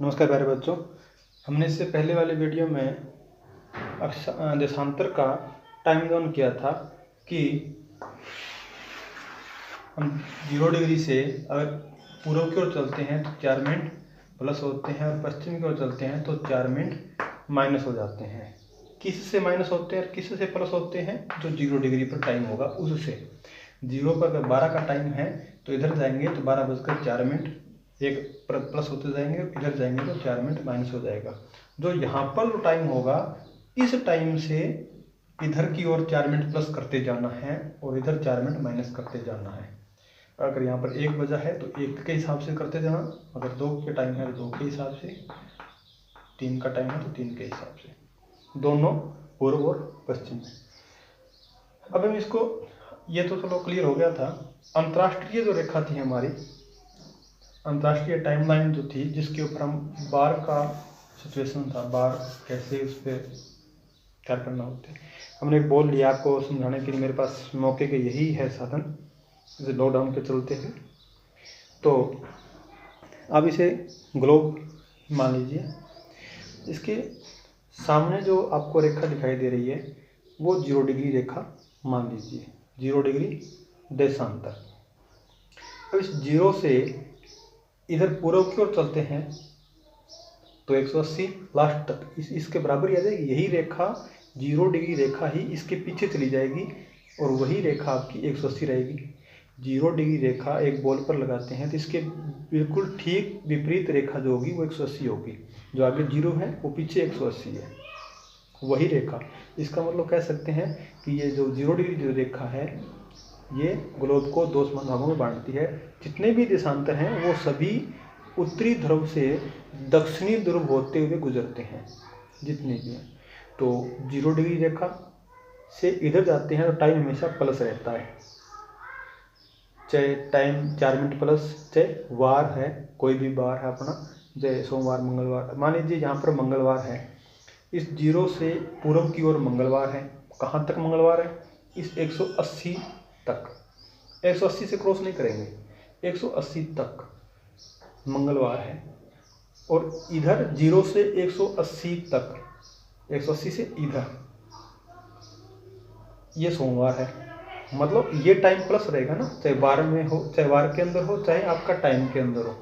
नमस्कार प्यारे बच्चों। हमने इससे पहले वाले वीडियो में देशांतर का टाइम जोन किया था कि हम 0 डिग्री से अगर पूर्व की ओर चलते हैं तो 4 मिनट प्लस होते हैं और पश्चिम की ओर चलते हैं तो 4 मिनट माइनस हो जाते हैं। किस से माइनस होते हैं और किस से प्लस होते हैं? जो 0 डिग्री पर टाइम होगा उससे। 0 पर अगर 12 का टाइम है तो इधर जाएंगे तो 12:04 एक प्लस होते जाएंगे, इधर जाएंगे तो 4 मिनट माइनस हो जाएगा। जो यहाँ पर जो टाइम होगा इस टाइम से इधर की ओर 4 मिनट प्लस करते जाना है और इधर 4 मिनट माइनस करते जाना है। अगर यहाँ पर 1 बजा है तो 1 के हिसाब से करते जाना, अगर 2 के टाइम है तो 2 के हिसाब से, 3 का टाइम है तो 3 के हिसाब से, दोनों पूर्व और पश्चिम में। अब हम इसको, ये तो चलो क्लियर हो गया था। अंतर्राष्ट्रीय जो रेखा थी हमारी, अंतर्राष्ट्रीय टाइमलाइन जो थी जिसके ऊपर हम बार का सिचुएशन था, बार कैसे उस पर क्या करना होता है, हमने बोल लिया आपको समझाने के लिए। मेरे पास मौके के यही है साधन, जैसे लॉकडाउन के चलते हैं। तो अब इसे ग्लोब मान लीजिए, इसके सामने जो आपको रेखा दिखाई दे रही है वो 0 डिग्री रेखा मान लीजिए, 0 डिग्री देशांतर। अब इस 0 से इधर पूर्व की ओर चलते हैं तो 180 लास्ट तक इसके बराबर ही आ जाएगी। यही रेखा 0 डिग्री रेखा ही इसके पीछे चली जाएगी और वही रेखा आपकी 180 रहेगी। 0 डिग्री रेखा एक बॉल पर लगाते हैं तो इसके बिल्कुल ठीक विपरीत रेखा जो होगी वो 180 होगी। जो आगे 0 है वो पीछे 180 है, वही रेखा। इसका मतलब कह सकते हैं कि ये जो 0 डिग्री जो रेखा है ये ग्लोब को 2 समान भागों में बांटती है। जितने भी देशांतर हैं वो सभी उत्तरी ध्रुव से दक्षिणी ध्रुव होते हुए गुजरते हैं, जितने भी हैं। तो 0 डिग्री रेखा से इधर जाते हैं तो टाइम हमेशा प्लस रहता है, चाहे टाइम 4 मिनट प्लस, चाहे वार है, कोई भी वार है अपना, चाहे सोमवार मंगलवार। मान लीजिए यहाँ पर मंगलवार है, इस 0 से पूर्व की ओर मंगलवार है। कहाँ तक मंगलवार है? इस 180 तक, 180 से क्रॉस नहीं करेंगे, 180 तक मंगलवार है। और इधर 0 से 180 तक, 180 से इधर ये सोमवार है। मतलब ये टाइम प्लस रहेगा ना, चाहे वार में हो, चाहे वार के अंदर हो, चाहे आपका टाइम के अंदर हो।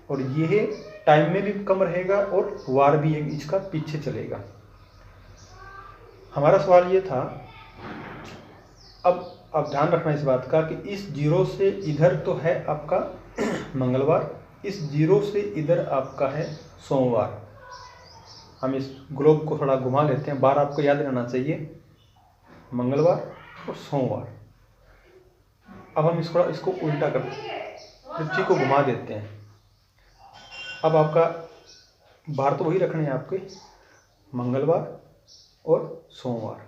और ये टाइम में भी कम रहेगा और वार भी इसका पीछे चलेगा। हमारा सवाल ये था, अब ध्यान रखना इस बात का कि इस 0 से इधर तो है आपका मंगलवार, इस 0 से इधर आपका है सोमवार। हम इस ग्लोब को थोड़ा घुमा लेते हैं, बार आपको याद रहना चाहिए, मंगलवार और सोमवार। अब हम इसको उल्टा कर पृथ्वी को घुमा देते हैं। अब आपका बार तो वही रखने हैं आपके, मंगलवार और सोमवार।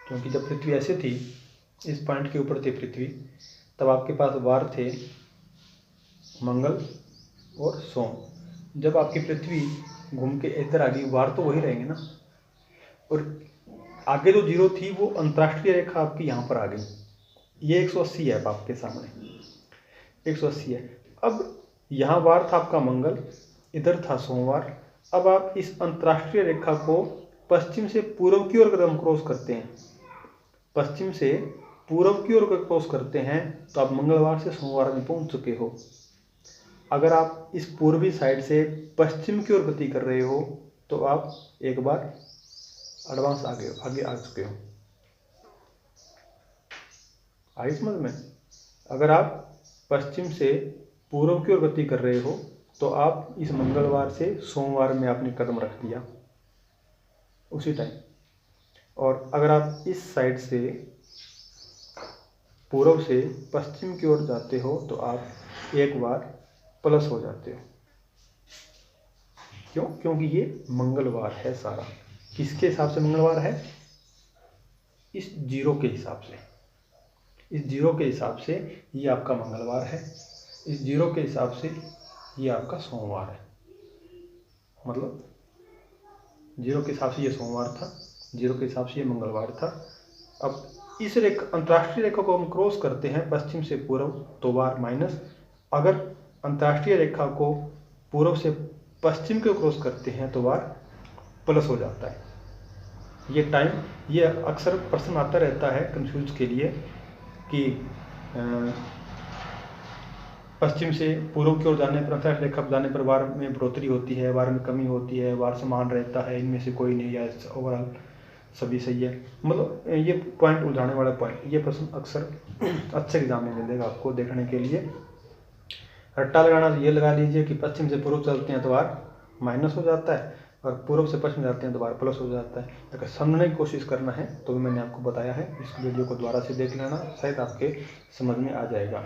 क्योंकि जब पृथ्वी ऐसे थी, इस पॉइंट के ऊपर थी पृथ्वी, तब आपके पास वार थे मंगल और सोम। जब आपकी पृथ्वी घूम के इधर आ गई, वार तो वही रहेंगे ना। और आगे जो 0 थी वो अंतर्राष्ट्रीय रेखा आपकी यहाँ पर आ गई, ये 180 है आपके सामने, 180 है। अब यहाँ वार था आपका मंगल, इधर था सोमवार। अब आप इस अंतर्राष्ट्रीय रेखा को पश्चिम से पूर्व की ओर कदम क्रॉस करते हैं, पश्चिम से पूर्व की ओर क्रॉस करते हैं तो आप मंगलवार से सोमवार में पहुंच चुके हो। अगर आप इस पूर्वी साइड से पश्चिम की ओर गति कर रहे हो तो आप एक बार एडवांस आगे आ चुके हो। आई समझ में? अगर आप पश्चिम से पूर्व की ओर गति कर रहे हो तो आप इस मंगलवार से सोमवार में आपने कदम रख दिया उसी टाइम। और अगर आप इस साइड से पूर्व से पश्चिम की ओर जाते हो तो आप एक बार प्लस हो जाते हो। क्यों? क्योंकि ये मंगलवार है सारा। किसके हिसाब से मंगलवार है? इस 0 के हिसाब से। इस 0 के हिसाब से ये आपका मंगलवार है, इस 0 के हिसाब से ये आपका सोमवार है। मतलब 0 के हिसाब से ये सोमवार था, 0 के हिसाब से ये मंगलवार था। अब इस अंतर्राष्ट्रीय रेखा को हम क्रॉस करते हैं पश्चिम से पूर्व तो वार माइनस। अगर अंतर्राष्ट्रीय रेखा को पूर्व से पश्चिम को क्रॉस करते हैं तो वार प्लस हो जाता है। ये अक्सर प्रश्न आता रहता है कंफ्यूज के लिए कि पश्चिम से पूर्व की ओर जाने पर, अक्षांश रेखा पर जाने पर वार में बढ़ोतरी होती है, वार में कमी होती है, वार समान रहता है, इनमें से कोई नहीं, या ओवरऑल सभी सही है। मतलब ये पॉइंट उलझाने वाला पॉइंट, ये प्रश्न अक्सर अच्छे एग्जाम में मिलेगा आपको देखने के लिए। रट्टा लगाना ये लगा लीजिए कि पश्चिम से पूर्व चलते हैं तो वार माइनस हो जाता है, और पूर्व से पश्चिम जाते हैं तो वार प्लस हो जाता है। अगर समझने की कोशिश करना है तो भी मैंने आपको बताया है, इस वीडियो को दोबारा से देख लेना, शायद आपके समझ में आ जाएगा।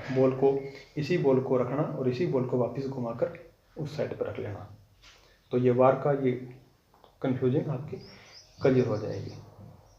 इसी बॉल को रखना और इसी बॉल को वापस घुमाकर उस साइड पर रख लेना, तो ये वार का ये कन्फ्यूजन आपकी क्लियर हो जाएगी।